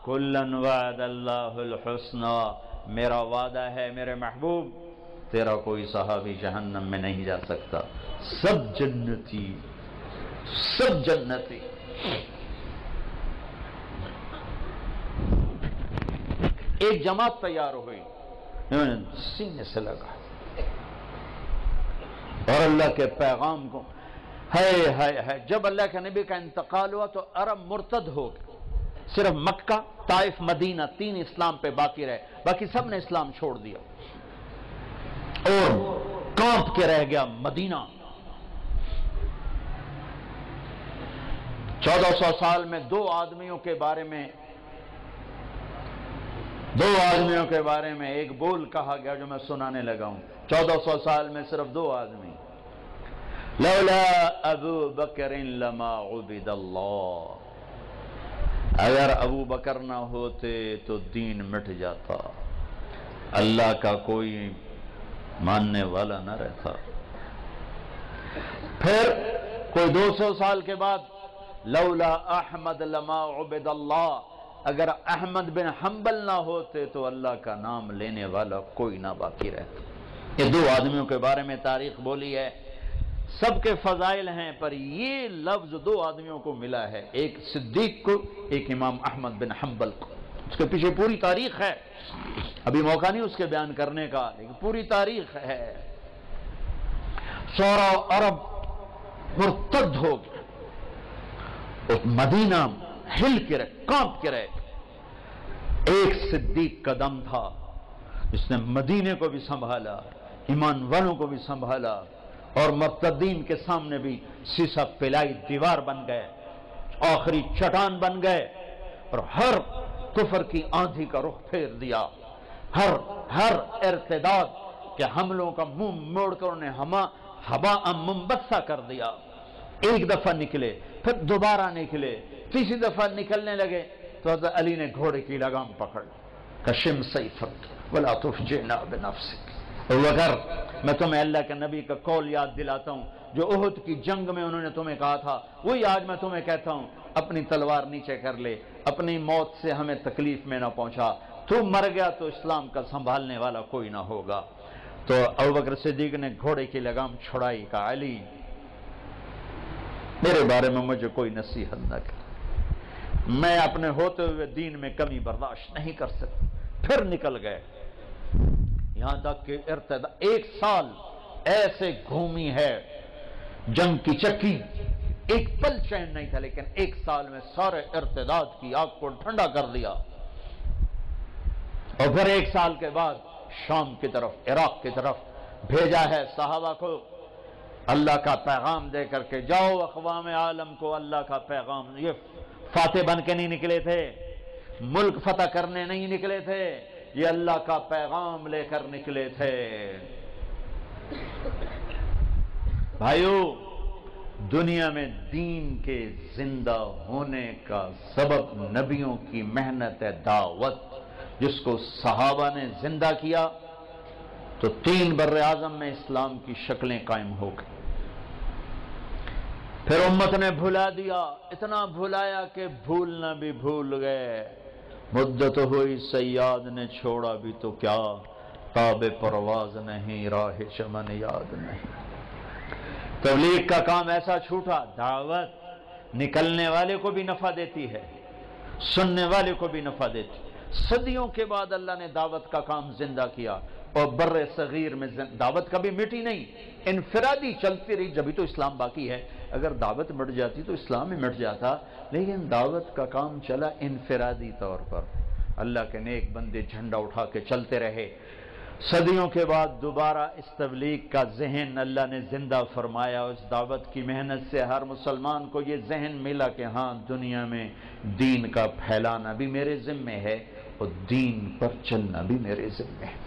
کلن وعد اللہ الحسنى، میرا وعدہ ہے میرے محبوب تیرا کوئی صحابی جہنم میں نہیں جا سکتا، سب جنتی، سب جنتی۔ ایک جماعت تیار ہوئی، سینے سے لگا اور اللہ کے پیغام کو ہے جب اللہ کے نبی کا انتقال ہوا تو عرب مرتد ہو گئے، صرف مکہ، طائف، مدینہ، تین اسلام پہ باقی رہے، باقی سب نے اسلام چھوڑ دیا اور کانپ کے رہ گیا مدینہ۔ 1400 سال میں دو آدمیوں کے بارے میں ایک بول کہا گیا جو میں سنانے لگا ہوں۔ 1400 سال میں صرف دو آدمی، لولا ابو بکر لما عبد اللہ، اگر ابو بکر نہ ہوتے تو دین مٹ جاتا، اللہ کا کوئی ماننے والا نہ رہتا۔ پھر کوئی 200 سال کے بعد لولا احمد لما عبد اللہ، اگر احمد بن حنبل نہ ہوتے تو اللہ کا نام لینے والا کوئی نہ باقی رہتا۔ یہ دو آدمیوں کے بارے میں تاریخ بولی ہے، سب کے فضائل ہیں، پر یہ لفظ دو آدمیوں کو ملا ہے، ایک صدیق کو، ایک امام احمد بن حنبل کو۔ اس کے پیچھے پوری تاریخ ہے، ابھی موقع نہیں اس کے بیان کرنے کا، لیکن پوری تاریخ ہے۔ سورا عرب مرتد ہو گئے، مدینہ ہل کے رہے، کانپ کے رہے۔ ایک صدیق کا دم تھا جس نے مدینے کو بھی سنبھالا، ایمان والوں کو بھی سنبھالا، اور مرتدین کے سامنے بھی سیسا پلائی دیوار بن گئے، آخری چٹان بن گئے، اور ہر کفر کی آندھی کا رخ پھیر دیا، ہر ارتداد کے حملوں کا منہ موڑ کر انہیں ہوا منبثہ کر دیا۔ ایک دفعہ نکلے، پھر دوبارہ نکلے، تیسری دفعہ نکلنے لگے تو حضرت علی نے گھوڑے کی لگام پکڑ، کشم سیفک ولا تفجعنا بنفسک۔ وگر میں تمہیں اللہ کے نبی کا قول یاد دلاتا ہوں جو احد کی جنگ میں انہوں نے تمہیں کہا تھا، وہی آج میں تمہیں کہتا ہوں، اپنی تلوار نیچے کر لے، اپنی موت سے ہمیں تکلیف میں نہ پہنچا، تو مر گیا تو اسلام کا سنبھالنے والا کوئی نہ ہوگا۔ تو ابوبکر صدیق نے گھوڑے کی لگام چھڑائی، کہا علی میرے بارے میں مجھے کوئی نصیحت نہ کر، میں اپنے ہوتے ہوئے دین میں کمی برداشت نہیں کر سکتا۔ پھر نکل گئے، یہاں تک کہ ایک سال ایسے گھومی ہے جنگ کی چکی، ایک پل چین نہیں تھا، لیکن ایک سال میں سارے ارتداد کی آگ کو ٹھنڈا کر دیا۔ اور پھر ایک سال کے بعد شام کی طرف، عراق کی طرف بھیجا ہے صحابہ کو اللہ کا پیغام دے کر کے، جاؤ اقوام عالم کو اللہ کا پیغام۔ یہ فاتح بن کے نہیں نکلے تھے، ملک فتح کرنے نہیں نکلے تھے، یہ اللہ کا پیغام لے کر نکلے تھے۔ بھائیو، دنیا میں دین کے زندہ ہونے کا سبب نبیوں کی محنت دعوت، جس کو صحابہ نے زندہ کیا تو 3 بر اعظم میں اسلام کی شکلیں قائم ہو گئی۔ پھر امت نے بھلا دیا، اتنا بھلایا کہ بھولنا بھی بھول گئے۔ مدت ہوئی سیاد نے چھوڑا بھی تو کیا، تاب پرواز نہیں، راہ چمن یاد نہیں۔ تبلیغ کا کام ایسا چھوٹا، دعوت نکلنے والے کو بھی نفع دیتی ہے، سننے والے کو بھی نفع دیتی۔ صدیوں کے بعد اللہ نے دعوت کا کام زندہ کیا، اور بر صغیر میں دعوت کبھی مٹی نہیں، انفرادی چلتی رہی، جبھی تو اسلام باقی ہے۔ اگر دعوت مٹ جاتی تو اسلام ہی مٹ جاتا، لیکن دعوت کا کام چلا انفرادی طور پر، اللہ کے نیک بندے جھنڈا اٹھا کے چلتے رہے۔ صدیوں کے بعد دوبارہ اس تبلیغ کا ذہن اللہ نے زندہ فرمایا، اس دعوت کی محنت سے ہر مسلمان کو یہ ذہن ملا کہ ہاں، دنیا میں دین کا پھیلانا بھی میرے ذمہ ہے اور دین پر چلنا بھی میرے ذمہ ہے۔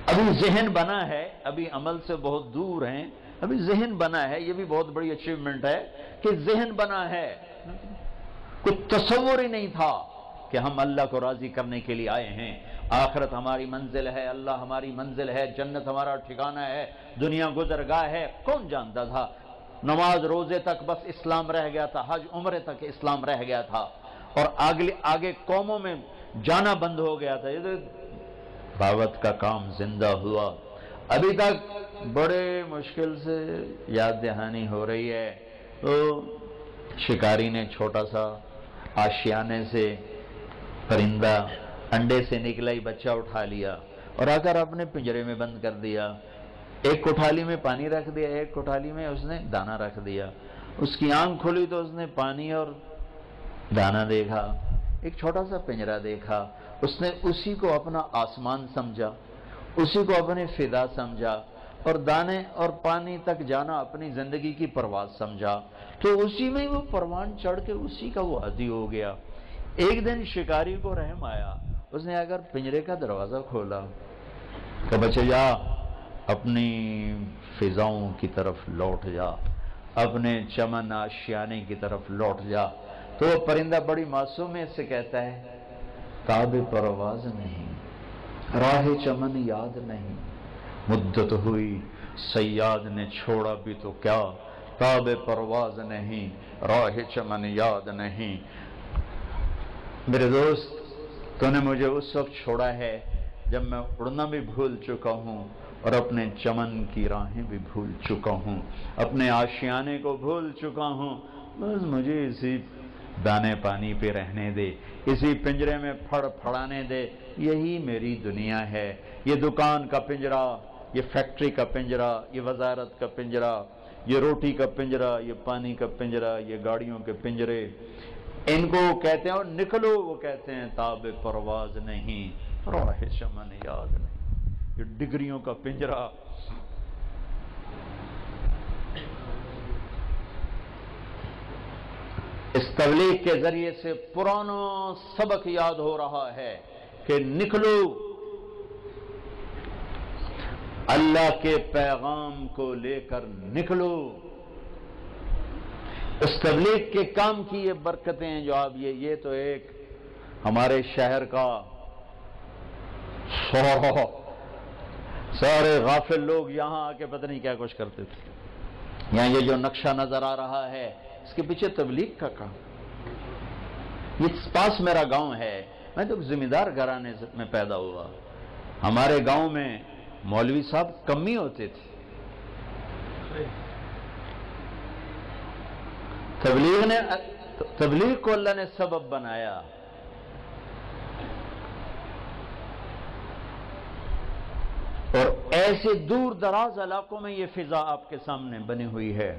ابھی ذہن بنا ہے، ابھی عمل سے بہت دور ہیں، ابھی ذہن بنا ہے، یہ بھی بہت بڑی اچیومنٹ ہے کہ ذہن بنا ہے۔ کچھ تصور ہی نہیں تھا کہ ہم اللہ کو راضی کرنے کے لیے آئے ہیں، آخرت ہماری منزل ہے، اللہ ہماری منزل ہے، جنت ہمارا ٹھکانہ ہے، دنیا گزرگاہ ہے۔ کون جانتا تھا؟ نماز روزے تک بس اسلام رہ گیا تھا، حج عمرے تک اسلام رہ گیا تھا، اور آگے قوموں میں جانا بند ہو گیا تھا. یہ تو دعوت کا کام زندہ ہوا. ابھی تک بڑے مشکل سے یاد دہانی ہو رہی ہے. تو شکاری نے چھوٹا سا آشیانے سے پرندہ انڈے سے نکلا ہی بچہ اٹھا لیا اور آ کر اپنے پنجرے میں بند کر دیا. ایک کوٹھالی میں پانی رکھ دیا, ایک کوٹھالی میں اس نے دانہ رکھ دیا. اس کی آنکھ کھلی تو اس نے پانی اور دانہ دیکھا, ایک چھوٹا سا پنجرا دیکھا. اس نے اسی کو اپنا آسمان سمجھا, اسی کو اپنی فضا سمجھا, اور دانے اور پانی تک جانا اپنی زندگی کی پرواز سمجھا. تو اسی میں وہ پروان چڑھ کے اسی کا وہ عادی ہو گیا. ایک دن شکاری کو رحم آیا, اس نے اگر پنجرے کا دروازہ کھولا کہ بچے جا اپنی فضاؤں کی طرف لوٹ جا, اپنے چمن آشیانے کی طرف لوٹ جا. تو وہ پرندہ بڑی معصومیت سے کہتا ہے تاب پرواز نہیں, راہ چمن یاد نہیں, مدت ہوئی صیاد نے چھوڑا بھی تو کیا, تاب پرواز نہیں, راہ چمن یاد نہیں. میرے دوست, تو نے مجھے اس وقت چھوڑا ہے جب میں اڑنا بھی بھول چکا ہوں اور اپنے چمن کی راہیں بھی بھول چکا ہوں, اپنے آشیانے کو بھول چکا ہوں. بس مجھے اسی دانے پانی پہ رہنے دے, اسی پنجرے میں پھڑ پھڑانے دے. یہی میری دنیا ہے. یہ دکان کا پنجرا, یہ فیکٹری کا پنجرا, یہ وزارت کا پنجرا, یہ روٹی کا پنجرا, یہ پانی کا پنجرا, یہ گاڑیوں کے پنجرے, ان کو کہتے ہیں اور نکلو, وہ کہتے ہیں تاب پرواز نہیں, راہ چمن یاد نہیں. یہ ڈگریوں کا پنجرا. اس تبلیغ کے ذریعے سے پرانا سبق یاد ہو رہا ہے کہ نکلو, اللہ کے پیغام کو لے کر نکلو. اس تبلیغ کے کام کی یہ برکتیں ہیں جو آپ یہ تو ایک ہمارے شہر کا سارے غافل لوگ یہاں آ کے پتہ نہیں کیا کچھ کرتے تھے. یہاں یہ جو نقشہ نظر آ رہا ہے اس کے پیچھے تبلیغ کا کام. یہ پاس میرا گاؤں ہے, میں تو زمیندار گھرانے میں پیدا ہوا. ہمارے گاؤں میں مولوی صاحب کم ہی ہوتے تھے. تبلیغ کو اللہ نے سبب بنایا. اور ایسے دور دراز علاقوں میں یہ فضا آپ کے سامنے بنی ہوئی ہے.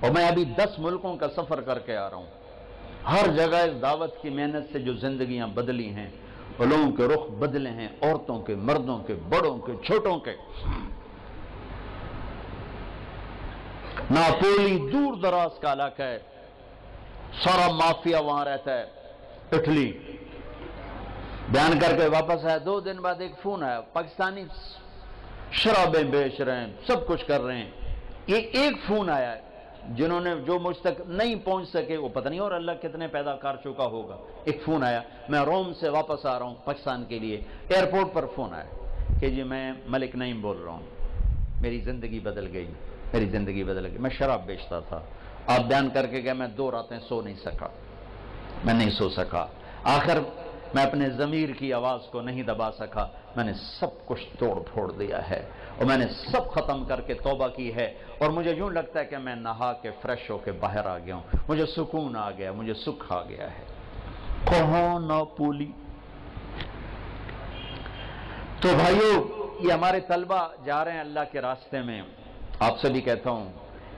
اور میں ابھی 10 ملکوں کا سفر کر کے آ رہا ہوں. ہر جگہ اس دعوت کی محنت سے جو زندگیاں بدلی ہیں, لوگوں کے رخ بدلے ہیں, عورتوں کے, مردوں کے, بڑوں کے, چھوٹوں کے. ناپولی دور دراز کا علاقہ ہے, سارا مافیا وہاں رہتا ہے, اٹلی. بیان کر کے واپس آیا, 2 دن بعد ایک فون آیا, پاکستانی شرابیں بیچ رہے ہیں, سب کچھ کر رہے ہیں. یہ ایک فون آیا, جنہوں نے جو مجھ تک نہیں پہنچ سکے وہ پتہ نہیں اور اللہ کتنے پیدا کر چکا ہوگا. ایک فون آیا, میں روم سے واپس آ رہا ہوں پاکستان کے لیے. ایئرپورٹ پر فون آیا کہ جی میں ملک نعیم بول رہا ہوں, میری زندگی بدل گئی, میری زندگی بدل گئی. میں شراب بیچتا تھا. آپ بیان کر کے گئے, میں 2 راتیں سو نہیں سکا, میں نہیں سو سکا. آخر میں اپنے ضمیر کی آواز کو نہیں دبا سکا, میں نے سب کچھ توڑ پھوڑ دیا ہے اور میں نے سب ختم کر کے توبہ کی ہے. اور مجھے یوں لگتا ہے کہ میں نہا کے فریش ہو کے باہر آ گیا ہوں, مجھے سکون آ گیا, مجھے سکھ آ گیا ہے. کہاں ناپولی. تو بھائیو, یہ ہمارے طلبہ جا رہے ہیں اللہ کے راستے میں. آپ سے بھی کہتا ہوں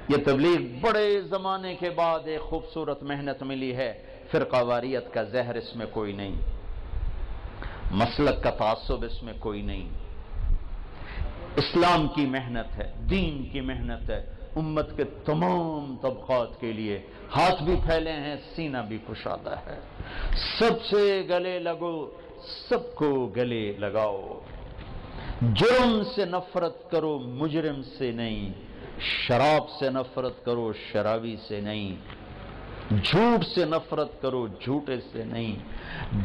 یہ تبلیغ بڑے زمانے کے بعد ایک خوبصورت محنت ملی ہے. فرقہ واریت کا زہر اس میں کوئی نہیں, مسلک کا تعصب اس میں کوئی نہیں. اسلام کی محنت ہے, دین کی محنت ہے, امت کے تمام طبقات کے لیے. ہاتھ بھی پھیلے ہیں, سینہ بھی کشادہ ہے. سب سے گلے لگو, سب کو گلے لگاؤ. جرم سے نفرت کرو, مجرم سے نہیں. شراب سے نفرت کرو, شرابی سے نہیں. جھوٹ سے نفرت کرو, جھوٹے سے نہیں.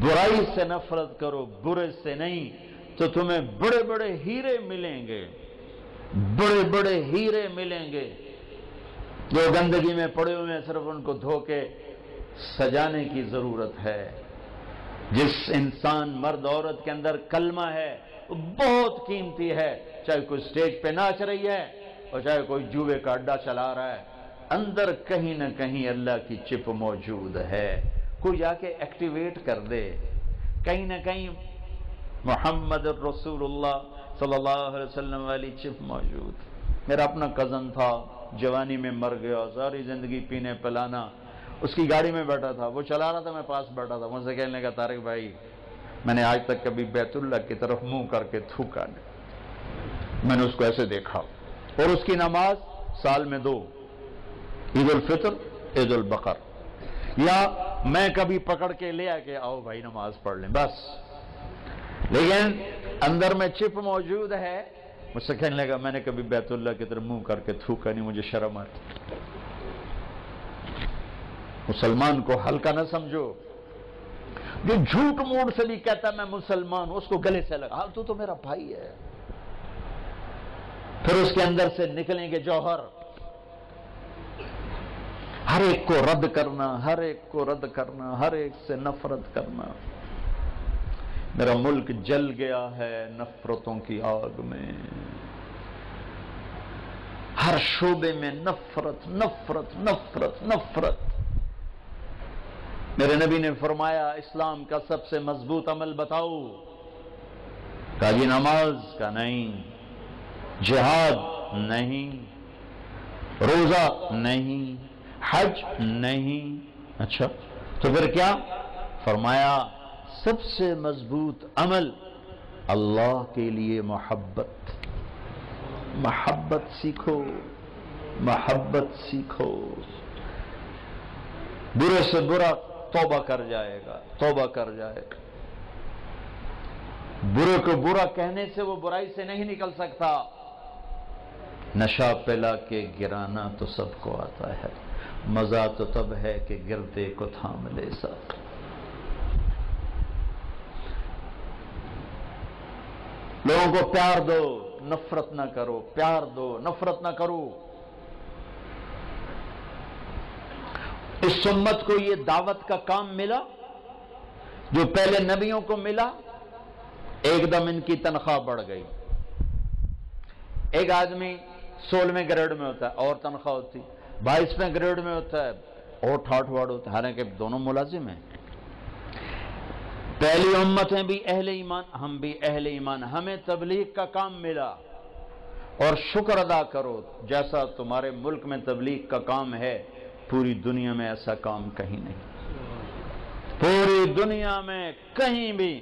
برائی سے نفرت کرو, برے سے نہیں. تو تمہیں بڑے بڑے ہیرے ملیں گے, بڑے بڑے ہیرے ملیں گے. جو گندگی میں پڑے ہوئے ہیں صرف ان کو دھو کے سجانے کی ضرورت ہے. جس انسان مرد عورت کے اندر کلمہ ہے وہ بہت قیمتی ہے، چاہے کوئی سٹیج پہ ناچ رہی ہے اور چاہے کوئی جوے کا اڈا چلا رہا ہے، اندر کہیں نہ کہیں اللہ کی چپ موجود ہے. کوئی جا کے ایکٹیویٹ کر دے، کہیں نہ کہیں محمد رسول اللہ صلی اللہ علیہ وسلم والی چپ موجود. میرا اپنا کزن تھا، جوانی میں مر گیا، ساری زندگی پینے پلانا. اس کی گاڑی میں بیٹھا تھا، وہ چلا رہا تھا، میں پاس بیٹھا تھا. مجھ سے کہنے لگا طارق بھائی میں نے آج تک کبھی بیت اللہ کی طرف منہ کر کے تھوکا نہیں. میں نے اس کو ایسے دیکھا، اور اس کی نماز سال میں 2، عید الفطر، عید البقر. یا میں کبھی پکڑ کے لے آ کے آؤ بھائی نماز پڑھ لیں بس. لیکن اندر میں چپ موجود ہے. مجھ سے کہنے لگا میں نے کبھی بیت اللہ کی طرف منہ کر کے تھوکا نہیں، مجھے شرم آتی. مسلمان کو ہلکا نہ سمجھو. جو جھوٹ موڑ سے بھی کہتا ہے میں مسلمان ہوں، اس کو گلے سے لگا، تو میرا بھائی ہے. پھر اس کے اندر سے نکلیں گے جوہر. ہر ایک کو رد کرنا، ہر ایک کو رد کرنا، ہر ایک سے نفرت کرنا. میرا ملک جل گیا ہے نفرتوں کی آگ میں. ہر شعبے میں نفرت نفرت نفرت نفرت. میرے نبی نے فرمایا اسلام کا سب سے مضبوط عمل بتاؤ؟ کہا جی نماز. کا نہیں، جہاد نہیں، روزہ نہیں، حج نہیں. اچھا تو پھر کیا؟ فرمایا سب سے مضبوط عمل اللہ کے لیے محبت. محبت سیکھو، محبت سیکھو. برے سے برا توبہ کر جائے گا، توبہ کر جائے گا. برے کو برا کہنے سے وہ برائی سے نہیں نکل سکتا. نشہ پلا کے گرانا تو سب کو آتا ہے، مزہ تو تب ہے کہ گرتے کو تھام لے ساتھ. لوگوں کو پیار دو، نفرت نہ کرو. پیار دو، نفرت نہ کرو. اس امت کو یہ دعوت کا کام ملا جو پہلے نبیوں کو ملا. ایک دم ان کی تنخواہ بڑھ گئی. ایک آدمی 16ویں گریڈ میں ہوتا ہے اور تنخواہ ہوتی، 22ویں گریڈ میں ہوتا ہے اور ٹھاٹ واڑ ہوتا ہے، حالانکہ دونوں ملازم ہیں. پہلی امتیں بھی اہل ایمان، ہم بھی اہل ایمان. ہمیں تبلیغ کا کام ملا اور شکر ادا کرو جیسا تمہارے ملک میں تبلیغ کا کام ہے پوری دنیا میں ایسا کام کہیں نہیں. پوری دنیا میں کہیں بھی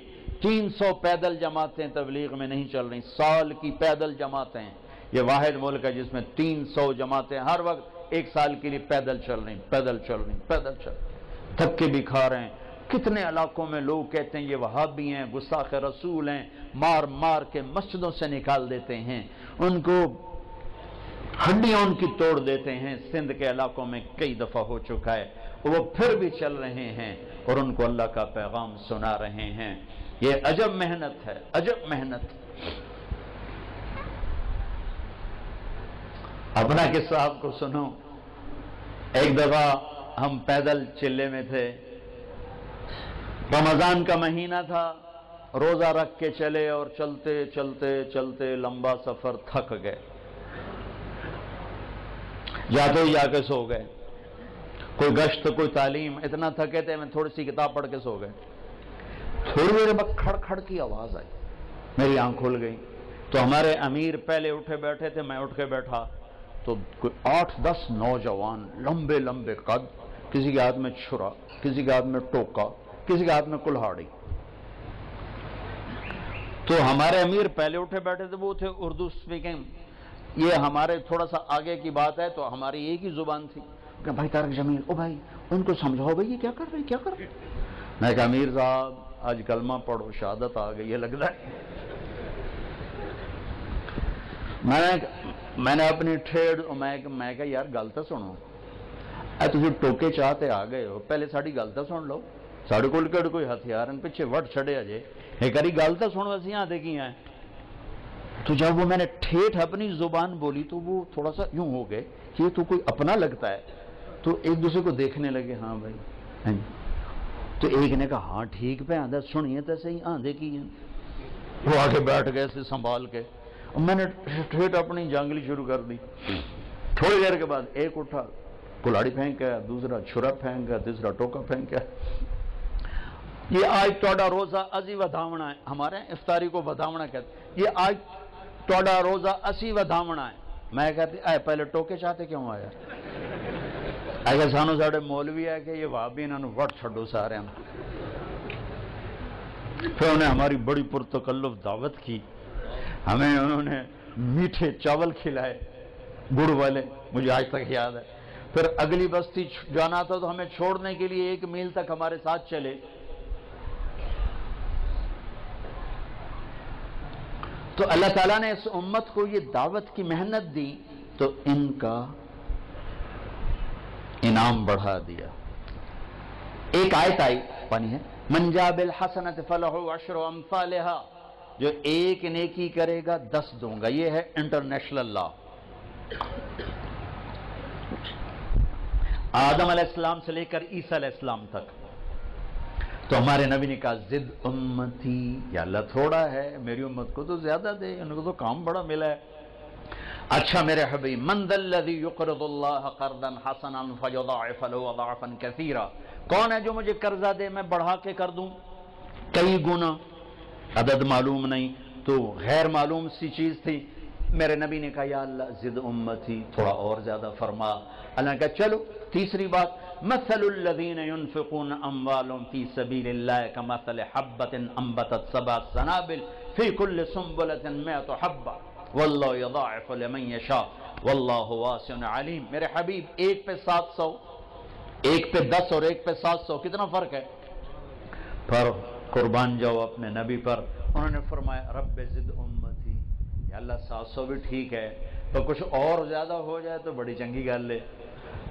300 پیدل جماعتیں تبلیغ میں نہیں چل رہی. سال کی پیدل جماعتیں. یہ واحد ملک ہے جس میں 300 جماعتیں ہر وقت ایک سال کے لیے پیدل چل رہی، پیدل چل رہی، پیدل چل رہی. دھکے بھی کھا رہے ہیں. کتنے علاقوں میں لوگ کہتے ہیں یہ وہابی ہیں، گستاخ رسول ہیں، مار مار کے مسجدوں سے نکال دیتے ہیں، ان کو ہڈیاں ان کی توڑ دیتے ہیں. سندھ کے علاقوں میں کئی دفعہ ہو چکا ہے. وہ پھر بھی چل رہے ہیں اور ان کو اللہ کا پیغام سنا رہے ہیں. یہ عجب محنت ہے، عجب محنت. اپنا قصہ آپ کو سنو. ایک دفعہ ہم پیدل چلے میں تھے، رمضان کا مہینہ تھا، روزہ رکھ کے چلے اور چلتے چلتے چلتے لمبا سفر تھک گئے. جاتے ہی جا کے سو گئے. کوئی گشت کوئی تعلیم، اتنا تھکے تھے میں تھوڑی سی کتاب پڑھ کے سو گئے. تھوڑی دیر بعد کھڑ کھڑ کی آواز آئی، میری آنکھ کھل گئی. تو ہمارے امیر پہلے اٹھے بیٹھے تھے، میں اٹھ کے بیٹھا تو کوئی 8-10 نوجوان لمبے لمبے قد، کسی کے ہاتھ میں چھرا، کسی کے ہاتھ میں ٹوکا، کسی کے ہاتھ میں کلہاڑی. تو ہمارے امیر پہلے اٹھے بیٹھے تھے، وہ تھے اردو اسپیکنگ. یہ ہمارے تھوڑا سا آگے کی بات ہے تو ہماری ایک ہی زبان تھی کہ بھائی طارق جمیل، او بھائی ان کو سمجھاؤ بھائی یہ کیا کر رہے ہیں، کیا کر رہے ہیں. میں کہا امیر صاحب آج کلمہ پڑھو، شہادت آ گئی ہے لگ رہا ہے. میں نے اپنی ٹھیڑ میں کہا یار گل تو سنو. تسی ٹوکے چاہتے آ گئے ہو، پہلے ساری گل تو سن لو. ساڑھے کول کہڑے کوئی ہتھیار پیچھے وٹ چھڑے جے، ایک باری گل تو سنو اسی آتے کی ہیں. تو جب وہ میں نے ٹھیٹھ اپنی زبان بولی تو وہ تھوڑا سا یوں ہو گئے کہ یہ تو کوئی اپنا لگتا ہے. تو ایک دوسرے کو دیکھنے لگے، ہاں بھائی تو ایک نے کہا ہاں ٹھیک پہ آدھا سنیے تو صحیح آندھے کی ہیں. وہ آگے بیٹھ گئے سے سنبھال کے. میں نے ٹھیٹ اپنی جانگلی شروع کر دی. تھوڑی دیر کے بعد ایک اٹھا کلاڑی پھینک گیا, دوسرا چھرا پھینک گیا, تیسرا ٹوکا پھینک گیا. یہ آج توڑا روزہ ازی ودھاونا ہے. ہمارے افطاری کو ودھاونا کہتے ہیں. یہ آج توڑا روزہ اسی ودھاونا ہے. میں کہتی اے پہلے ٹوکے چاہتے کیوں آیا اگر سانو ساڑے مولوی ہے کہ یہ وہابی انہوں نے وٹ چھڑو سارے ہیں. پھر انہیں ہماری بڑی پرتکلف دعوت کی. ہمیں انہوں نے میٹھے چاول کھلائے گڑ والے, مجھے آج تک یاد ہے. پھر اگلی بستی جانا تھا تو ہمیں چھوڑنے کے لیے 1 میل تک ہمارے ساتھ چلے. تو اللہ تعالیٰ نے اس امت کو یہ دعوت کی محنت دی تو ان کا انعام بڑھا دیا. ایک آیت آئی پانی ہے من جاء بالحسنۃ فلہ عشر امثالھا, جو ایک نیکی کرے گا 10 دوں گا. یہ ہے انٹرنیشنل لا. آدم علیہ السلام سے لے کر عیسیٰ علیہ السلام تک. تو ہمارے نبی نے کہا زد امتی, یا اللہ تھوڑا ہے میری امت کو تو زیادہ دے, ان کو تو کام بڑا ملا ہے. اچھا میرے حبیب من ذا الذی یقرض اللہ قرضا حسنا فیضاعف له اضعافا کثیرا, کون ہے جو مجھے قرضہ دے میں بڑھا کے کر دوں کئی گنا. عدد معلوم نہیں تو غیر معلوم سی چیز تھی. میرے نبی نے کہا یا اللہ زد امتی, تھوڑا اور زیادہ فرما. اللہ نے کہا چلو تیسری بات مثل الذین ينفقون اموالهم فی سبیل اللہ کمثل حبۃ انبتت 7 سنابل فی کل سنبلۃ 100 حبۃ واللہ یضاعف لمن یشاء واللہ واسع علیم. میرے حبیب ایک پہ 700, ایک پہ 10 اور ایک پہ 700, کتنا فرق ہے؟ پر قربان جاؤ اپنے نبی پر. انہوں نے فرمایا رب زد امتی, یا اللہ 700 بھی ٹھیک ہے تو کچھ اور زیادہ ہو جائے تو بڑی چنگی گل ہے.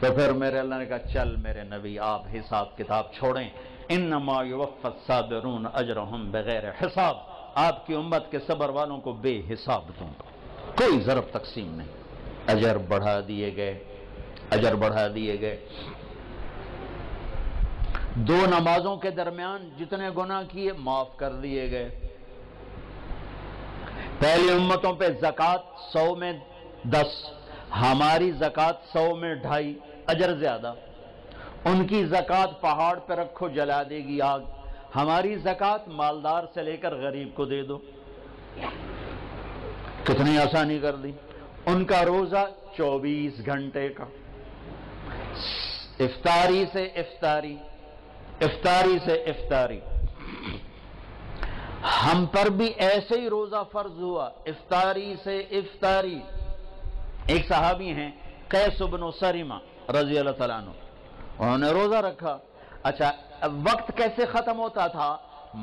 تو پھر میرے اللہ نے کہا چل میرے نبی آپ حساب کتاب چھوڑیں. انما یوفی الصابرون اجرهم بغیر حساب, آپ کی امت کے صبر والوں کو بے حساب دوں گا, کوئی ضرب تقسیم نہیں. اجر بڑھا دیے گئے, اجر بڑھا دیے گئے. 2 نمازوں کے درمیان جتنے گناہ کیے معاف کر دیے گئے. پہلی امتوں پہ زکوٰۃ 100 میں 10, ہماری زکوٰۃ 100 میں 2.5, اجر زیادہ. ان کی زکوٰۃ پہاڑ پہ رکھو جلا دے گی آگ, ہماری زکوٰۃ مالدار سے لے کر غریب کو دے دو. کتنی آسانی کر دی. ان کا روزہ 24 گھنٹے کا, افطاری سے افطاری, افطاری سے افطاری. ہم پر بھی ایسے ہی روزہ فرض ہوا افطاری سے افطاری. ایک صحابی ہیں قیس بن سریمہ رضی اللہ تعالیٰ عنہ, انہوں نے روزہ رکھا. اچھا وقت کیسے ختم ہوتا تھا؟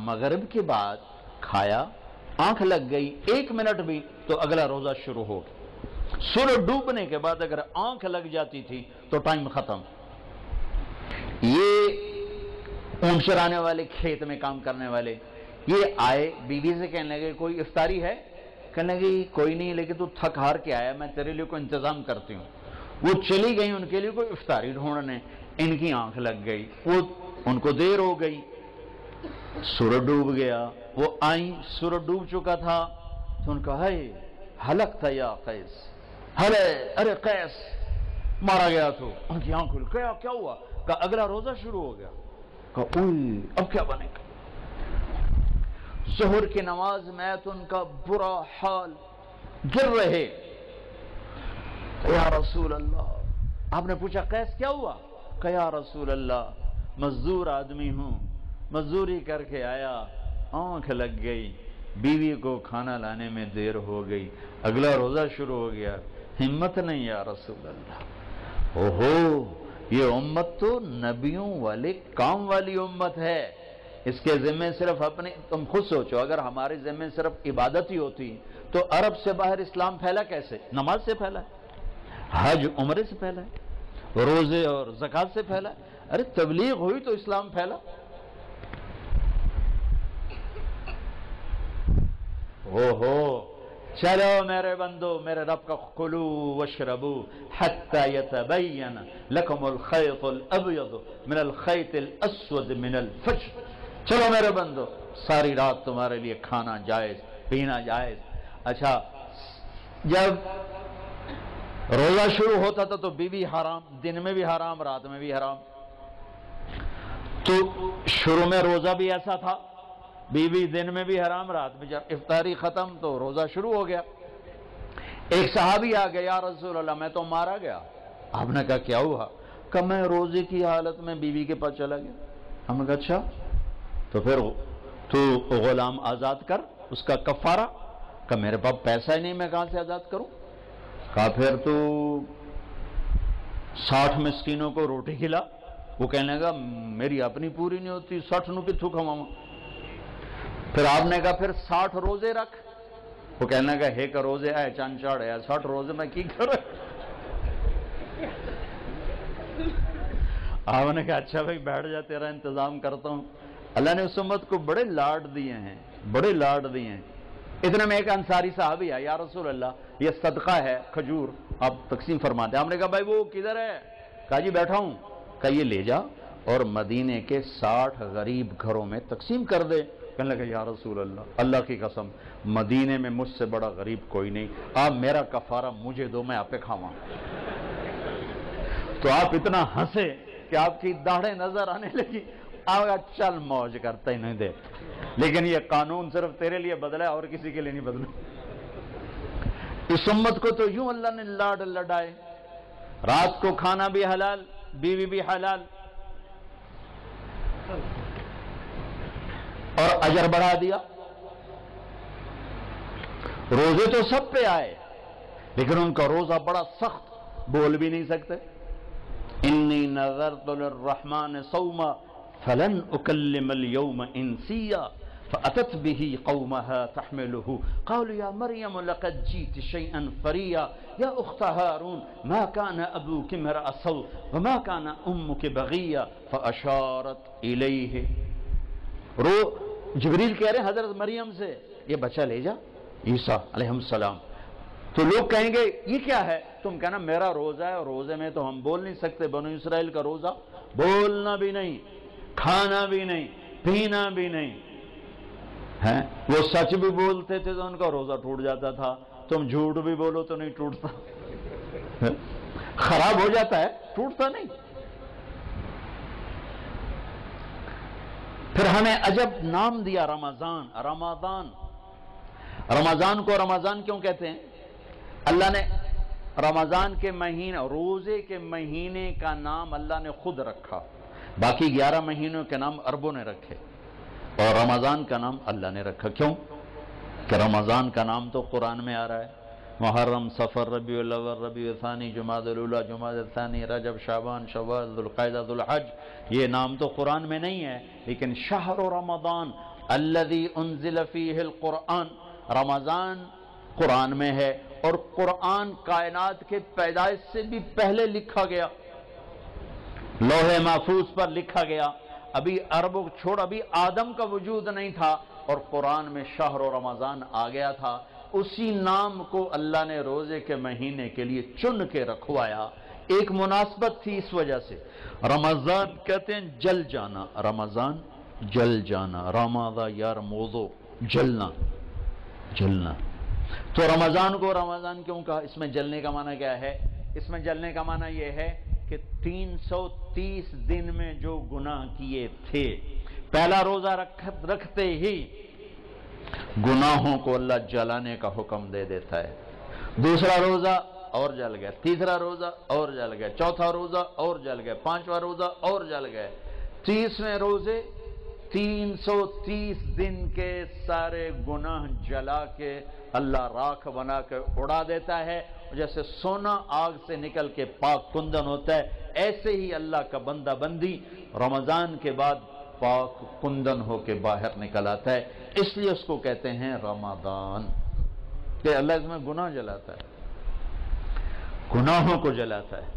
مغرب کے بعد کھایا, آنکھ لگ گئی 1 منٹ بھی تو اگلا روزہ شروع ہو گیا. سورج ڈوبنے کے بعد اگر آنکھ لگ جاتی تھی تو ٹائم ختم. یہ اونٹ چرانے والے, کھیت میں کام کرنے والے, یہ آئے بیوی سے کہنے لگے کوئی افطاری ہے؟ کہنے لگے کوئی نہیں لیکن تو تھک ہار کے آیا, میں تیرے لیے کوئی انتظام کرتی ہوں. وہ چلی گئی ان کے لیے کوئی افطاری ڈھونڈنے. ان کی آنکھ لگ گئی, وہ ان کو دیر ہو گئی, سورج ڈوب گیا. وہ آئیں, سورج ڈوب چکا تھا تو ان کا ہے ہلک تھا یا قیس, ارے قیس مارا گیا. تو ان کی آنکھ کھل گیا, کیا ہوا؟ کہا اگلا روزہ شروع ہو گیا. کہا اوئی اب کیا بنے گا؟ ظہر کی نماز میں تو ان کا برا حال, گر رہے. یا رسول اللہ, آپ نے پوچھا قیس کیا ہوا؟ کہ یا رسول اللہ مزدور آدمی ہوں, مزدوری کر کے آیا, آنکھ لگ گئی, بیوی کو کھانا لانے میں دیر ہو گئی, اگلا روزہ شروع ہو گیا, ہمت نہیں یا رسول اللہ. اوہو, یہ امت تو نبیوں والے کام والی امت ہے. اس کے ذمہ صرف اپنے, تم خود سوچو اگر ہمارے ذمہ صرف عبادت ہی ہوتی تو عرب سے باہر اسلام پھیلا کیسے؟ نماز سے پھیلا, حج عمرے سے پھیلا, روزے اور زکوٰۃ سے پھیلا. ارے تبلیغ ہوئی تو اسلام پھیلا. اوہو, چلو میرے بندو، میرے رب کا کلو واشربو حتی یتبین لکم الخیط الابیض من الخیط الاسود من الفجر. چلو میرے بندو، ساری رات تمہارے لیے کھانا جائز، پینا جائز. اچھا، جب روزہ شروع ہوتا تھا تو بیوی حرام، دن میں بھی حرام، رات میں بھی حرام. تو شروع میں روزہ بھی ایسا تھا، بیوی دن میں بھی حرام، رات میں. جب افطاری ختم تو روزہ شروع ہو گیا. ایک صحابی آ گیا، یا رسول اللہ میں تو مارا گیا. آپ نے کہا کیا ہوا؟ کہ میں روزے کی حالت میں بیوی کے پاس چلا گیا. ہم نے کہا اچھا، تو پھر تو غلام آزاد کر، اس کا کفارہ. کہ میرے پاس پیسہ ہی نہیں، میں کہاں سے آزاد کروں؟ کہا پھر تو 60 مسکینوں کو روٹی کھلا. وہ کہنے لگا میری اپنی پوری نہیں ہوتی، 60 نو کتھوں کھواواں. پھر آپ نے کہا پھر 60 روزے رکھ. وہ کہنے لگا ایک روزے آئے چند چاڑ ہے، 60 روزے میں کی کرے. آپ نے کہا اچھا بھائی بیٹھ جا، تیرا انتظام کرتا ہوں. اللہ نے اس امت کو بڑے لاڈ دیے ہیں، بڑے لاڈ دیے ہیں. اتنے میں ایک انصاری صاحبی آیا، یا رسول اللہ یہ صدقہ ہے کھجور، آپ تقسیم فرماتے ہیں. ہم نے کہا بھائی وہ کدھر ہے؟ کہا جی بیٹھا ہوں. کہا یہ لے جا اور مدینے کے 60 غریب گھروں میں تقسیم کر دے. کہنے لگا یا رسول اللہ، اللہ کی قسم مدینے میں مجھ سے بڑا غریب کوئی نہیں، آپ میرا کفارہ مجھے دو، میں آپ پہ کھاواں. تو آپ اتنا ہنسے کہ آپ کی داڑھیں نظر آنے لگی. آپ چل موج کرتا ہی نہیں دے، لیکن یہ قانون صرف تیرے لیے بدلا ہے اور کسی کے لیے نہیں بدلا. اس امت کو تو یوں اللہ نے لاڈ لڈائے. رات کو کھانا بھی حلال، بیوی بھی حلال، اور اجر بڑھا دیا. روزے تو سب پہ آئے، لیکن ان کا روزہ بڑا سخت، بول بھی نہیں سکتے. انی نذرت للرحمن صوما فلن اکلم اليوم انسیا فاتت به قومها تحمله قالوا یا مریم لقد جئت شیئا فریا یا اخت ہارون ما كان ابوك امرأ سوء وما كان امك بغیا فاشارت الیہ. جبریل کہہ رہے ہیں حضرت مریم سے یہ بچہ لے جا، عیسیٰ علیہ السلام. تو لوگ کہیں گے یہ کیا ہے؟ تم کہنا میرا روزہ ہے، اور روزے میں تو ہم بول نہیں سکتے. بنو اسرائیل کا روزہ بولنا بھی نہیں، کھانا بھی نہیں، پینا بھی نہیں ہے. وہ سچ بھی بولتے تھے تو ان کا روزہ ٹوٹ جاتا تھا. تم جھوٹ بھی بولو تو نہیں ٹوٹتا، خراب ہو جاتا ہے، ٹوٹتا نہیں. پھر ہمیں عجب نام دیا رمضان. رمضان کو رمضان کیوں کہتے ہیں؟ اللہ نے رمضان کے مہینے، روزے کے مہینے کا نام اللہ نے خود رکھا. باقی 11 مہینوں کے نام عربوں نے رکھے، اور رمضان کا نام اللہ نے رکھا. کیوں؟ کہ رمضان کا نام تو قرآن میں آ رہا ہے. محرم، صفر، ربیع الاول، ربیع الثانی، جمادی الاولی، جمادی الثانی، رجب، شعبان، شوال، ذوالقعدہ، ذوالحج، یہ نام تو قرآن میں نہیں ہے. لیکن شہر رمضان الذی انزل فیہ القرآن، رمضان قرآن میں ہے، اور قرآن کائنات کے پیدائش سے بھی پہلے لکھا گیا، لوح محفوظ پر لکھا گیا. ابھی عربوں چھوڑ، ابھی آدم کا وجود نہیں تھا، اور قرآن میں شہر رمضان آ گیا تھا. اسی نام کو اللہ نے روزے کے مہینے کے لیے چن کے رکھوایا. ایک مناسبت تھی اس وجہ سے. رمضان کہتے ہیں جل جانا، رمضان جل جانا، رمضان یرمض، جلنا، جلنا. تو رمضان کو رمضان کیوں کہا؟ اس میں جلنے کا معنی کیا ہے؟ اس میں جلنے کا معنی یہ ہے کہ 330 دن میں جو گناہ کیے تھے، پہلا روزہ رکھتے ہی گناہوں کو اللہ جلانے کا حکم دے دیتا ہے. دوسرا روزہ اور جل گئے، تیسرا روزہ اور جل گئے، چوتھا روزہ اور جل گئے، پانچواں روزہ اور جل گئے. 30ویں روزے 330 دن کے سارے گناہ جلا کے اللہ راکھ بنا کے اڑا دیتا ہے. جیسے سونا آگ سے نکل کے پاک کندن ہوتا ہے، ایسے ہی اللہ کا بندہ بندی رمضان کے بعد پاک کندن ہو کے باہر نکل آتا ہے. اس لیے اس کو کہتے ہیں رمضان، کہ اللہ اس میں گناہ جلاتا ہے، گناہوں کو جلاتا ہے.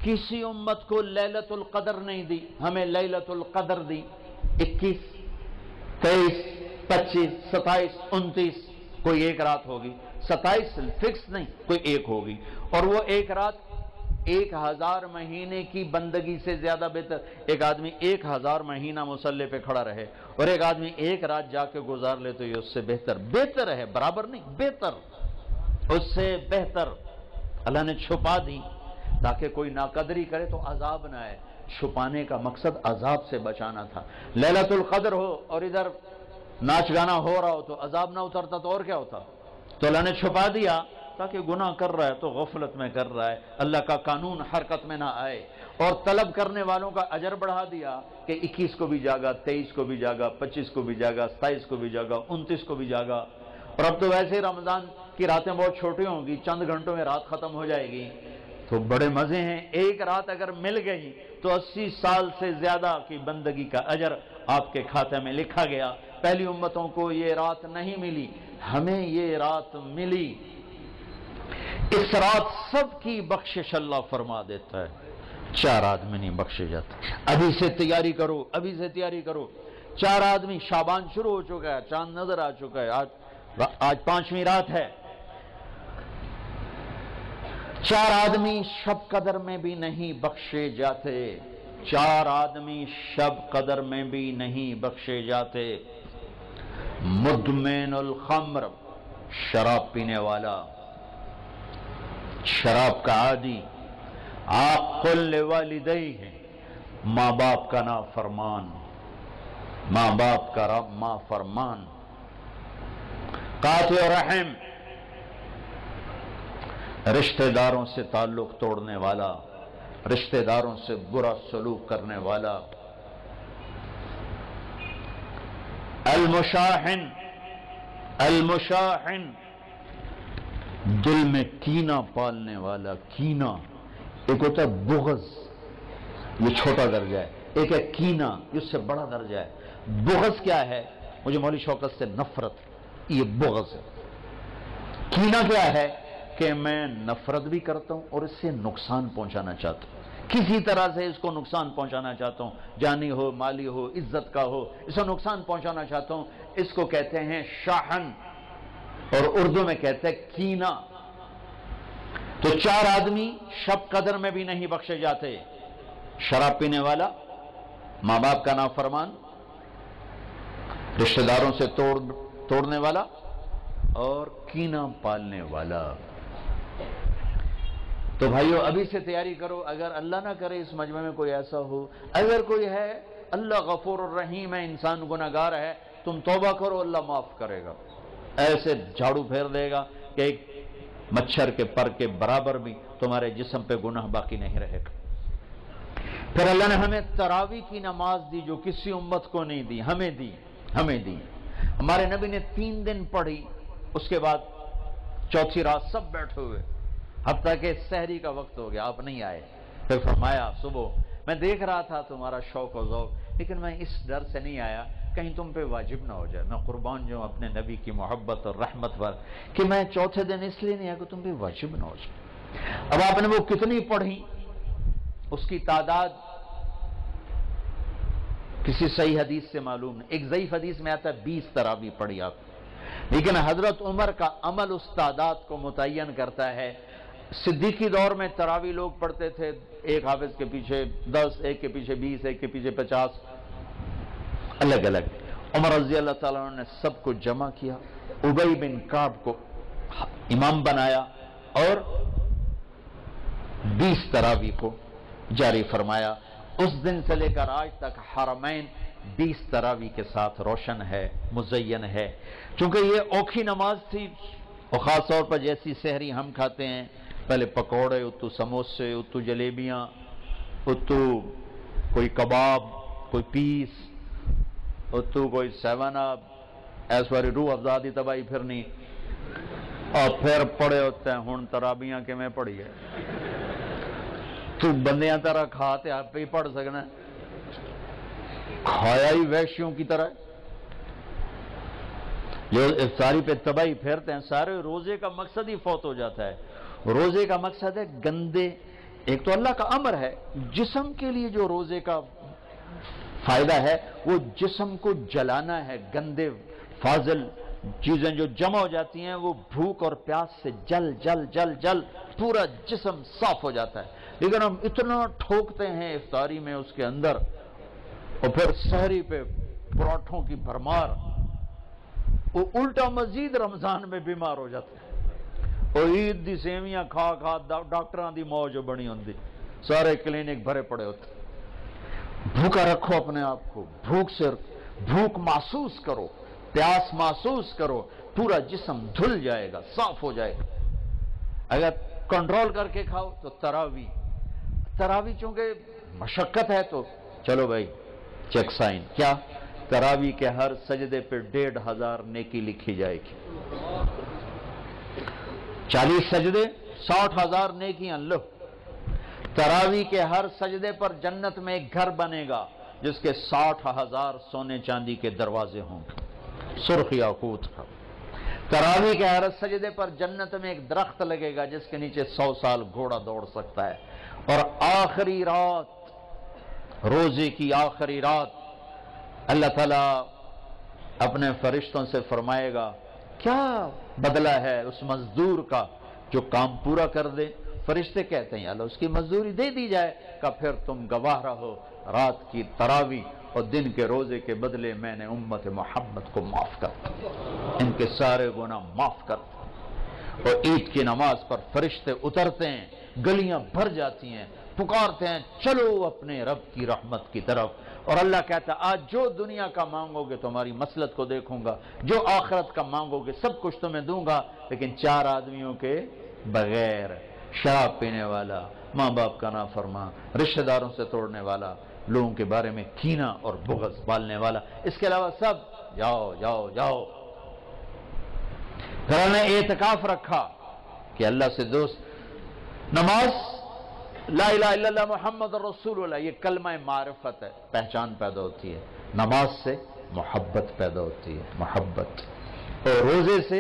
کسی امت کو لیلت القدر نہیں دی، ہمیں لیلت القدر دی. 21، 23، 25، 27، 29 کوئی ایک رات ہوگی، 27 فکس نہیں، کوئی ایک ہوگی، اور وہ ایک رات 1000 مہینے کی بندگی سے زیادہ بہتر۔ ایک آدمی 1000 مہینہ مصلی پہ کھڑا رہے اور ایک آدمی ایک رات جا کے گزار لے تو یہ اس سے بہتر ہے، برابر نہیں، بہتر، اس سے بہتر۔ اللہ نے چھپا دی تاکہ کوئی ناقدری کرے تو عذاب نہ آئے، چھپانے کا مقصد عذاب سے بچانا تھا۔ لیلۃ القدر ہو اور ادھر ناچ گانا ہو رہا ہو تو عذاب نہ اترتا تو اور کیا ہوتا؟ تو اللہ نے چھپا دیا تاکہ گناہ کر رہا ہے تو غفلت میں کر رہا ہے، اللہ کا قانون حرکت میں نہ آئے، اور طلب کرنے والوں کا اجر بڑھا دیا کہ 21 کو بھی جاگا، 23 کو بھی جاگا، 25 کو بھی جاگا، 27 کو بھی جاگا، 29 کو بھی جاگا۔ اور اب تو ویسے رمضان کی راتیں بہت چھوٹی ہوں گی، چند گھنٹوں میں رات ختم ہو جائے گی، تو بڑے مزے ہیں۔ ایک رات اگر مل گئی تو 80 سال سے زیادہ کی بندگی کا اجر آپ کے کھاتے میں لکھا گیا۔ پہلی امتوں کو یہ رات نہیں ملی، ہمیں یہ رات ملی۔ اس رات سب کی بخشش اللہ فرما دیتا ہے، 4 آدمی نہیں بخشے جاتے۔ ابھی سے تیاری کرو، ابھی سے تیاری کرو۔ 4 آدمی، شعبان شروع ہو چکا ہے، چاند نظر آ چکا ہے، آج 5ویں رات ہے۔ 4 آدمی شب قدر میں بھی نہیں بخشے جاتے، 4 آدمی شب قدر میں بھی نہیں بخشے جاتے۔ مدمن الخمر، شراب پینے والا، شراب کا عادی، عاقل لوالدیہ، ماں باپ کا نافرمان، ماں باپ کا نافرمان، قاطع رحم، رشتہ داروں سے تعلق توڑنے والا، رشتہ داروں سے برا سلوک کرنے والا، المشاحن، المشاحن، دل میں کینہ پالنے والا، کینہ۔ ایک ہوتا ہے بغض، یہ چھوٹا درجہ ہے، ایک ہے کینہ، اس سے بڑا درجہ ہے۔ بغض کیا ہے؟ مجھے مولوی شوکت سے نفرت، یہ بغض ہے۔ کینہ کیا ہے؟ کہ میں نفرت بھی کرتا ہوں اور اس سے نقصان پہنچانا چاہتا ہوں، کسی طرح سے اس کو نقصان پہنچانا چاہتا ہوں، جانی ہو، مالی ہو، عزت کا ہو، اس کو نقصان پہنچانا چاہتا ہوں۔ اس کو کہتے ہیں شاحن، اور اردو میں کہتے ہیں کینہ۔ تو 4 آدمی شب قدر میں بھی نہیں بخشے جاتے، شراب پینے والا، ماں باپ کا نافرمان، رشتہ داروں سے توڑنے والا، اور کینہ پالنے والا۔ تو بھائیو ابھی سے تیاری کرو، اگر اللہ نہ کرے اس مجمع میں کوئی ایسا ہو، اگر کوئی ہے، اللہ غفور الرحیم ہے، انسان گناہگار ہے، تم توبہ کرو، اللہ معاف کرے گا، ایسے جھاڑو پھیر دے گا کہ ایک مچھر کے پر کے برابر بھی تمہارے جسم پہ گناہ باقی نہیں رہے گا۔ پھر اللہ نے ہمیں تراویح کی نماز دی جو کسی امت کو نہیں دی، ہمیں دی، ہمیں دی۔ ہمارے نبی نے 3 دن پڑھی، اس کے بعد چوتھی رات سب بیٹھے ہوئے، حتیٰ کہ سحری کا وقت ہو گیا، آپ نہیں آئے۔ پھر فرمایا صبح میں دیکھ رہا تھا تمہارا شوق و ذوق، لیکن میں اس ڈر سے نہیں آیا کہیں تم پہ واجب نہ ہو جائے، میں قربان جو اپنے نبی کی محبت اور رحمت پر، کہ میں چوتھے دن اس لیے نہیں آیا کہ تم پہ واجب نہ ہو جائے۔ اب آپ نے وہ کتنی پڑھی، اس کی تعداد کسی صحیح حدیث سے معلوم نہیں، ایک ضعیف حدیث میں آتا ہے 20 تراویح پڑھی آپ، لیکن حضرت عمر کا عمل اس تعداد کو متعین کرتا ہے۔ صدیقی دور میں تراویح لوگ پڑھتے تھے، ایک حافظ کے پیچھے 10، ایک کے پیچھے 20، ایک کے پیچھے 50، الگ الگ۔ عمر رضی اللہ تعالیٰ عنہ نے سب کو جمع کیا، ابی بن کعب کو امام بنایا اور 20 تراویح کو جاری فرمایا۔ اس دن سے لے کر آج تک حرمین 20 تراویح کے ساتھ روشن ہے، مزین ہے، چونکہ یہ اوکھی نماز تھی، اور خاص طور پر جیسی سحری ہم کھاتے ہیں، پہلے پکوڑے، اتو سموسے، اتو جلیبیاں، اتو کوئی کباب، کوئی پیس، اتو کوئی 7 اپ، ایس والی روح افزادی تباہی پھرنی، اور پھر پڑے ہوتے ہیں ہن ترابیاں کہ میں پڑھی ہے، تو بندیاں طرح کھاتے آپ پہ ہی پڑھ سکنا ہے، کھایا ہی ویشیوں کی طرح۔ جو افطاری پہ تباہی پھیرتے ہیں، سارے روزے کا مقصد ہی فوت ہو جاتا ہے۔ روزے کا مقصد ہے گندے، ایک تو اللہ کا امر ہے، جسم کے لیے جو روزے کا فائدہ ہے وہ جسم کو جلانا ہے، گندے فاضل چیزیں جو جمع ہو جاتی ہیں وہ بھوک اور پیاس سے جل جل جل جل پورا جسم صاف ہو جاتا ہے. لیکن ہم اتنا ٹھوکتے ہیں افطاری میں اس کے اندر، اور پھر سحری پہ پراٹھوں کی بھرمار، وہ الٹا مزید رمضان میں بیمار ہو جاتے ہیں. اور عید دی سیویاں کھا کھا ڈاکٹراں دی موج بنی ہوندی، سارے کلینک بھرے پڑے ہوتے. بھوکا رکھو اپنے آپ کو، بھوک محسوس کرو، پیاس محسوس کرو، پورا جسم دھل جائے گا، صاف ہو جائے گا. اگر کنٹرول کر کے کھاؤ تو تراوی چونکہ مشقت ہے تو چلو بھائی چیک سائن کیا، تراوی کے ہر سجدے پہ 1500 نیکی لکھی جائے گی. 40 سجدے 60,000 نیکیاں لو. تراوی کے ہر سجدے پر جنت میں ایک گھر بنے گا جس کے 60,000 سونے چاندی کے دروازے ہوں گے، سرخ یاقوت کا. تراوی کے ہر سجدے پر جنت میں ایک درخت لگے گا جس کے نیچے 100 سال گھوڑا دوڑ سکتا ہے. اور آخری رات، روزے کی آخری رات، اللہ تعالیٰ اپنے فرشتوں سے فرمائے گا کیا بدلہ ہے اس مزدور کا جو کام پورا کر دے. فرشتے کہتے ہیں اللہ اس کی مزدوری دے دی جائے. کہ پھر تم گواہ رہو رات کی تراوی اور دن کے روزے کے بدلے میں نے امت محمد کو معاف کر دیا، ان کے سارے گناہ معاف کر دیا. اور عید کی نماز پر فرشتے اترتے ہیں، گلیاں بھر جاتی ہیں، پکارتے ہیں چلو اپنے رب کی رحمت کی طرف. اور اللہ کہتا ہے آج جو دنیا کا مانگو گے تمہاری مسلط کو دیکھوں گا، جو آخرت کا مانگو گے سب کچھ تمہیں دوں گا، لیکن 4 آدمیوں کے بغیر: شراب پینے والا، ماں باپ کا نافرمان، رشتہ داروں سے توڑنے والا، لوگوں کے بارے میں کینہ اور بغض پالنے والا. اس کے علاوہ سب جاؤ جاؤ جاؤ. گھر نے اعتکاف رکھا کہ اللہ سے دوست. نماز، لا الہ الا اللہ محمد رسول اللہ، یہ کلمہ معرفت ہے، پہچان پیدا ہوتی ہے. نماز سے محبت پیدا ہوتی ہے، محبت. اور روزے سے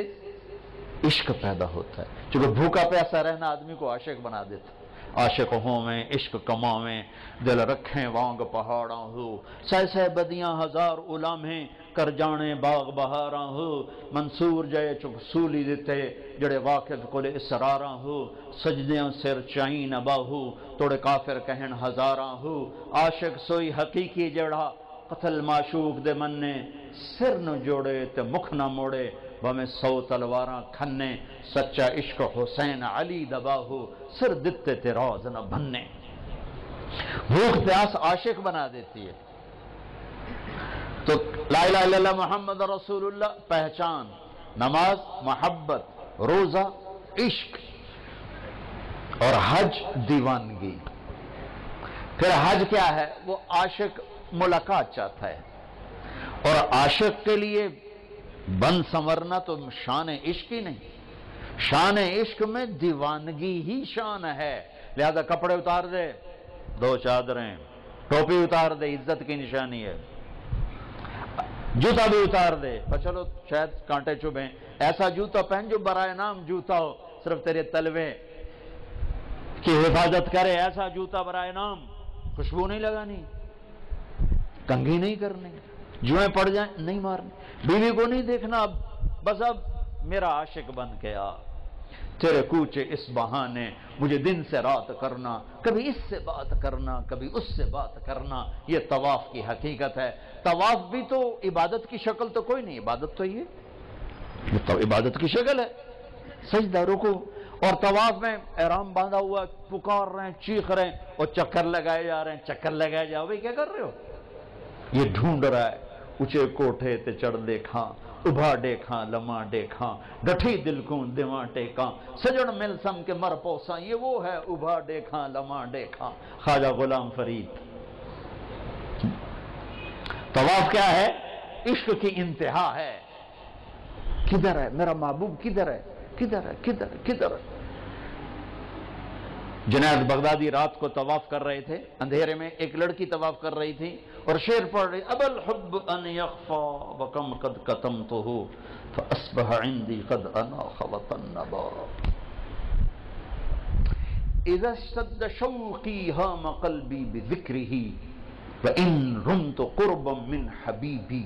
عشق پیدا ہوتا ہے، چونکہ بھوکا پیاسا رہنا آدمی کو عاشق بنا دیتا ہے. عاشق ہوں میں عشق کماویں، دل رکھیں وانگ پہاڑاں ہو، سہ بدیاں 1000 لمحے کر جانے باغ بہاراں ہو. منصور جائے چک سولی دیتے جڑے واقف کو اسراراں ہو. سجدیاں سر چائیں نباہو توڑے کافر کہن ہزاراں ہو. عاشق سوئی حقیقی جڑا قتل معشوق دے مننے، سر نہ جوڑے تے مکھ نہ موڑے بہمیں 100 تلواراں کھنے. سچا عشق حسین علی دباہو سر دتے تے راز نہ بننے. بھوک پیاس عاشق بنا دیتی ہے. تو لا الہ الا اللہ محمد رسول اللہ پہچان، نماز محبت، روزہ عشق، اور حج دیوانگی. پھر حج کیا ہے؟ وہ عاشق ملاقات چاہتا ہے، اور عاشق کے لیے بن سنورنا تو شان عشق ہی نہیں، شان عشق میں دیوانگی ہی شان ہے. لہذا کپڑے اتار دے، 2 چادریں، ٹوپی اتار دے، عزت کی نشانی ہے. جوتا بھی اتار دے، پر چلو شاید کانٹے چبھیں، ایسا جوتا پہن جو برائے نام جوتا ہو، صرف تیرے تلوے کی حفاظت کرے. ایسا جوتا برائے نام، خوشبو نہیں لگانی، کنگھی نہیں کرنی، جوئیں پڑ جائیں نہیں مارنی، بیوی کو نہیں دیکھنا. بس اب میرا عاشق بن کے آ، تیرے کوچے اس بہانے مجھے دن سے رات کرنا، کبھی اس سے بات کرنا کبھی اس سے بات کرنا. یہ طواف کی حقیقت ہے. طواف بھی تو عبادت کی شکل تو کوئی نہیں، عبادت تو یہ تو عبادت کی شکل ہے. سجدہ، رکوع، اور طواف میں احرام باندھا ہوا پکار رہے ہیں، چیخ رہے ہیں، اور چکر لگائے جا رہے ہیں. چکر لگائے جاؤ بھائی، کیا کر رہے ہو؟ یہ ڈھونڈ رہا ہے. اچھے کوٹھے تے چڑھ دیکھاں، ابھا دیکھاں لمحہ دیکھاں، ڈٹھی دل کو دیواں ٹیکاں، سجن مل سم کے مر پوساں. یہ وہ ہے ابھا دیکھاں لمحہ دیکھاں، خواجہ غلام فرید. طواف کیا ہے؟ عشق کی انتہا ہے. کدھر ہے میرا محبوب؟ کدھر ہے؟ کدھر ہے؟ کدھر ہے؟ کدھر ہے؟ جنید بغدادی رات کو طواف کر رہے تھے، اندھیرے میں ایک لڑکی طواف کر رہی تھی اور شعر پڑھ رہی: ابا الحب ان یخفا وکم قد کتمتہ فاصبح عندی قد اناخ وطنبا. اذا اشتد شوقی ہام قلبی بذکرہ وان رمت قربا من حبیبی